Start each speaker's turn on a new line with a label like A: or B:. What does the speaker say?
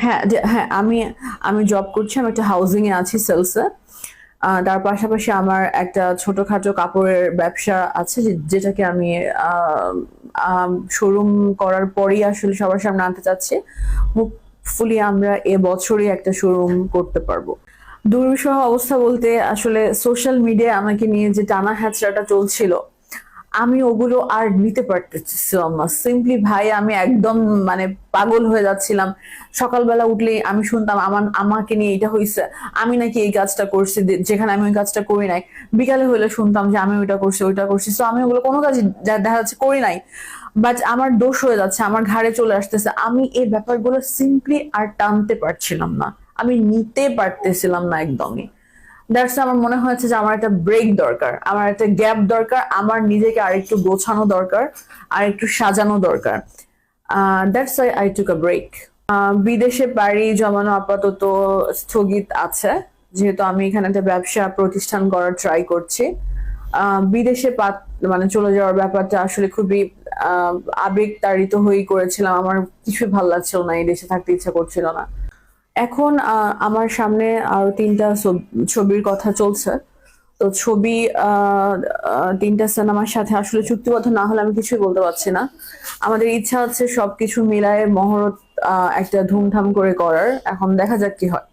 A: হ্যাঁ, হ্যাঁ, আমি আমি জব করছি। আমি একটা হাউজিং এ আছি, সেলসে। তার পাশাপাশি আমার একটা ছোটখাটো কাপড়ের ব্যবসা আছে, যেটাকে আমি শোরুম করার পরেই আসলে সবার সামনে আনতে চাচ্ছি। হোপফুলি আমরা এবছরই একটা শোরুম করতে পারবো। দুর্বিষহ অবস্থা বলতে আসলে সোশ্যাল মিডিয়ায় আমাকে নিয়ে যে টানা হ্যাচড়াটা চলছিল, আমি ওগুলো আর নিতে পারতেছিলাম না। সিম্পলি ভাই, আমি একদম মানে পাগল হয়ে যাচ্ছিলাম। সকালবেলা উঠলেই আমি শুনতাম আমাকে নিয়ে এটা হয়েছে, আমি নাকি এই কাজটা করছি যেখানে আমি ওই কাজটা করি নাই। বিকালে হলে শুনতাম যে আমি ওইটা করছি ওইটা করছি, তো আমি ওগুলো কোনো কাজ দেখা যাচ্ছে করি নাই। বাট আমার দোষ হয়ে যাচ্ছে, আমার ঘাড়ে চলে আসতেছে। আমি এই ব্যাপারগুলো সিম্পলি আর টানতে পারছিলাম না, আমি নিতে পারতেছিলাম না একদমই। দ্যাটস আমার মনে হয়েছে যে আমার একটা ব্রেক দরকার, আমার একটা গ্যাপ দরকার, আমার নিজেকে আরেকটু গোছানো দরকার, আর একটু সাজানো দরকার। That's why I took a break. বিদেশে পাড়ি জমানো আপাতত স্থগিত আছে, যেহেতু আমি এখানে একটা ব্যবসা প্রতিষ্ঠান করার ট্রাই করছি। বিদেশে মানে চলে যাওয়ার ব্যাপারটা আসলে খুবই আহ আবেগ তাড়িত হয়েই করেছিলাম। আমার কিছুই ভালো লাগছিল না, এই দেশে থাকতে ইচ্ছা করছিল না। এখন আমার সামনে আরো 3টা ছবির কথা চলছে। তো ছবি, আহ, 3টা সিনেমার সাথে আসলে চুক্তিবদ্ধ না হলে আমি কিছুই বলতে পারছি না। আমাদের ইচ্ছা হচ্ছে সবকিছু মিলায়ে মহরত একটা ধুমধাম করে করার। এখন দেখা যাক কি হয়।